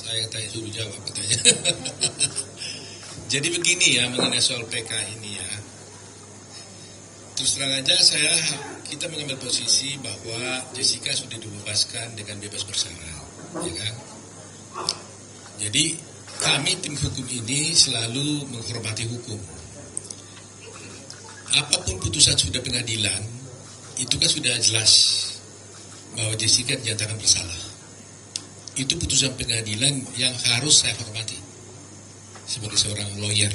Saya yang tanya suruh jawab katanya. Jadi begini ya mengenai soal PK ini ya. Terus terang aja kita mengambil posisi bahwa Jessica sudah dibebaskan dengan bebas bersyarat, ya kan? Jadi kami tim hukum ini selalu menghormati hukum. Apapun putusan sudah pengadilan, itu kan sudah jelas bahwa Jessica dinyatakan bersalah. Itu putusan pengadilan yang harus saya hormati sebagai seorang lawyer.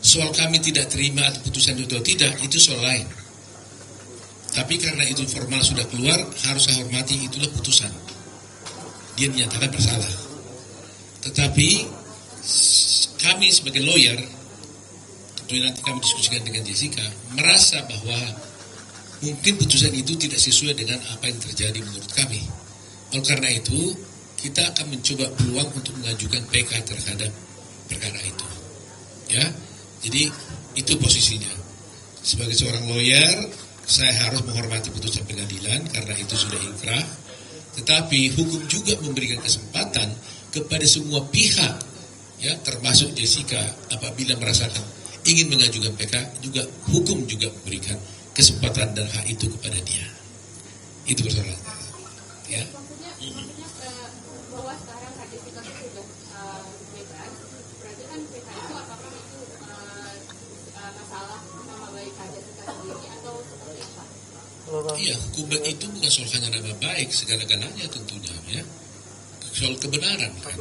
Soal kami tidak terima atau putusan itu atau tidak, itu soal lain. Tapi karena itu formal sudah keluar, harus saya hormati, itulah putusan. Dia dinyatakan bersalah. Tetapi kami sebagai lawyer, tentunya nanti kami diskusikan dengan Jessica, merasa bahwa mungkin putusan itu tidak sesuai dengan apa yang terjadi menurut kami. Oleh karena itu, kita akan mencoba peluang untuk mengajukan PK terhadap perkara itu. Ya, jadi itu posisinya. Sebagai seorang lawyer, saya harus menghormati putusan pengadilan karena itu sudah inkrah. Tetapi hukum juga memberikan kesempatan kepada semua pihak, ya termasuk Jessica, apabila merasakan ingin mengajukan PK, juga hukum juga memberikan kesempatan dan hak itu kepada dia. Itu persoalannya. Ya. Maksudnya bahwa sekarang Kak Jessica sudah bebas, berarti kan PK itu apakah itu masalah nama baik Kak Jessica sendiri atau seperti apa? Iya, hukum itu bukan soal hanya nama baik, segala-galanya tentunya ya. Soal kebenaran kan.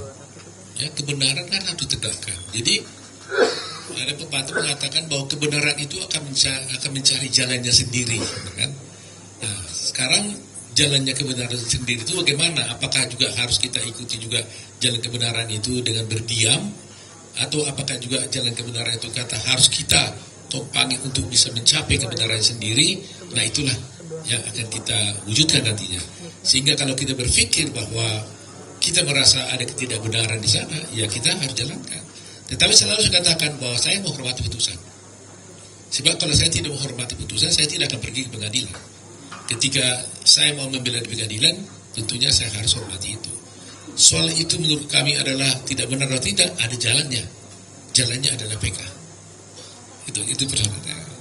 Ya, kebenaran kan harus ditegakkan. Jadi ada pepatah mengatakan bahwa kebenaran itu akan mencari jalannya sendiri, kan? Nah, sekarang jalannya kebenaran sendiri itu bagaimana? Apakah juga harus kita ikuti juga jalan kebenaran itu dengan berdiam? Atau apakah juga jalan kebenaran itu kata harus kita topangi untuk bisa mencapai kebenaran sendiri? Nah itulah yang akan kita wujudkan nantinya. Sehingga kalau kita berpikir bahwa kita merasa ada ketidakbenaran di sana, ya kita harus jalankan. Tetapi selalu saya katakan bahwa saya menghormati putusan. Sebab kalau saya tidak menghormati putusan, saya tidak akan pergi ke pengadilan. Ketika saya mau membela di pengadilan, tentunya saya harus hormati itu. Soal itu menurut kami adalah tidak benar atau tidak, ada jalannya. Jalannya adalah PK. Itu persoalannya.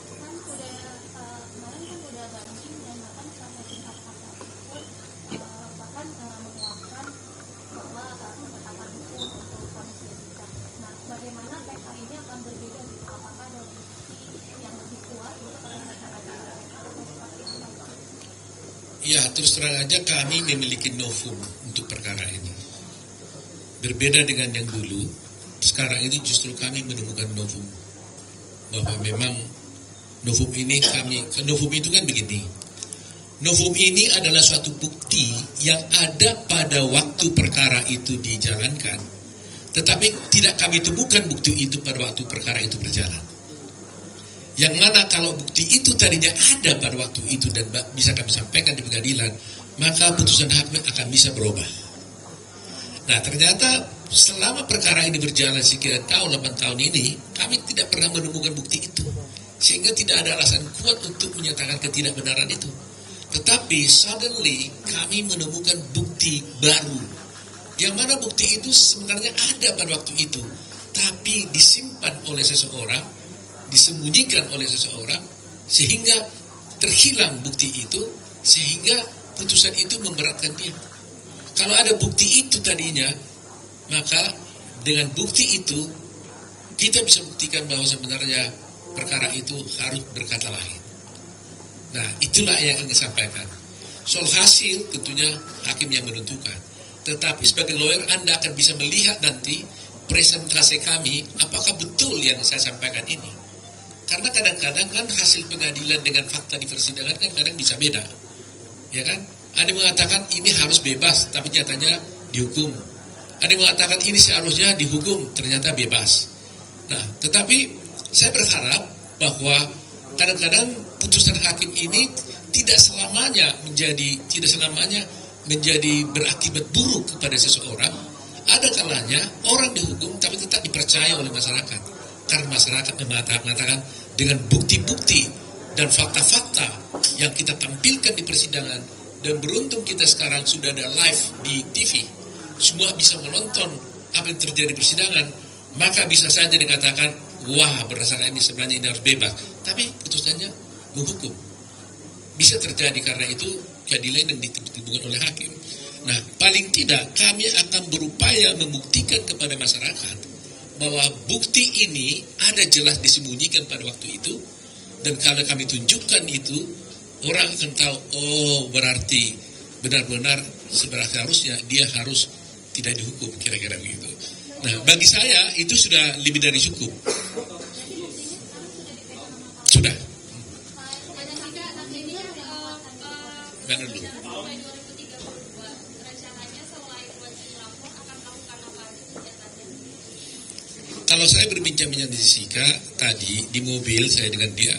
Ya, terus terang aja kami memiliki novum untuk perkara ini. Berbeda dengan yang dulu, sekarang ini justru kami menemukan novum. Bahwa memang novum itu kan begini. Novum ini adalah suatu bukti yang ada pada waktu perkara itu dijalankan. Tetapi tidak kami temukan bukti itu pada waktu perkara itu berjalan. Yang mana kalau bukti itu tadinya ada pada waktu itu dan bisa kami sampaikan di pengadilan, maka putusan hakim akan bisa berubah. Nah ternyata selama perkara ini berjalan sekian tahun, 8 tahun ini, kami tidak pernah menemukan bukti itu. Sehingga tidak ada alasan kuat untuk menyatakan ketidakbenaran itu. Tetapi suddenly kami menemukan bukti baru. Yang mana bukti itu sebenarnya ada pada waktu itu. Tapi disimpan oleh seseorang, disembunyikan oleh seseorang, sehingga terhilang bukti itu, sehingga putusan itu memberatkan dia. Kalau ada bukti itu tadinya, maka dengan bukti itu kita bisa buktikan bahwa sebenarnya perkara itu harus berkata lain. Nah itulah yang ingin sampaikan. Soal hasil tentunya hakim yang menentukan. Tetapi sebagai lawyer Anda akan bisa melihat nanti presentasi kami apakah betul yang saya sampaikan ini. Karena kadang-kadang kan hasil pengadilan dengan fakta di persidangan kan kadang bisa beda. Ya kan? Ada yang mengatakan ini harus bebas, tapi nyatanya dihukum. Ada yang mengatakan ini seharusnya dihukum, ternyata bebas. Nah, tetapi saya berharap bahwa kadang-kadang putusan hakim ini tidak selamanya menjadi berakibat buruk kepada seseorang. Ada kalanya orang dihukum tapi tetap dipercaya oleh masyarakat. Karena masyarakat mengatakan dengan bukti-bukti dan fakta-fakta yang kita tampilkan di persidangan, dan beruntung kita sekarang sudah ada live di TV, semua bisa menonton apa yang terjadi di persidangan, maka bisa saja dikatakan, wah berdasarkan ini sebenarnya ini harus bebas. Tapi putusannya menghukum. Bisa terjadi karena itu keadilan yang ditentukan oleh hakim. Nah, paling tidak kami akan berupaya membuktikan kepada masyarakat bahwa bukti ini ada jelas disembunyikan pada waktu itu, dan kalau kami tunjukkan itu, orang akan tahu, oh berarti benar-benar seharusnya dia harus tidak dihukum, kira-kira begitu. Nah, bagi saya itu sudah lebih dari cukup. Sudah. Mana dulu? Kalau saya berbincang-bincang di Sika tadi di mobil saya dengan dia,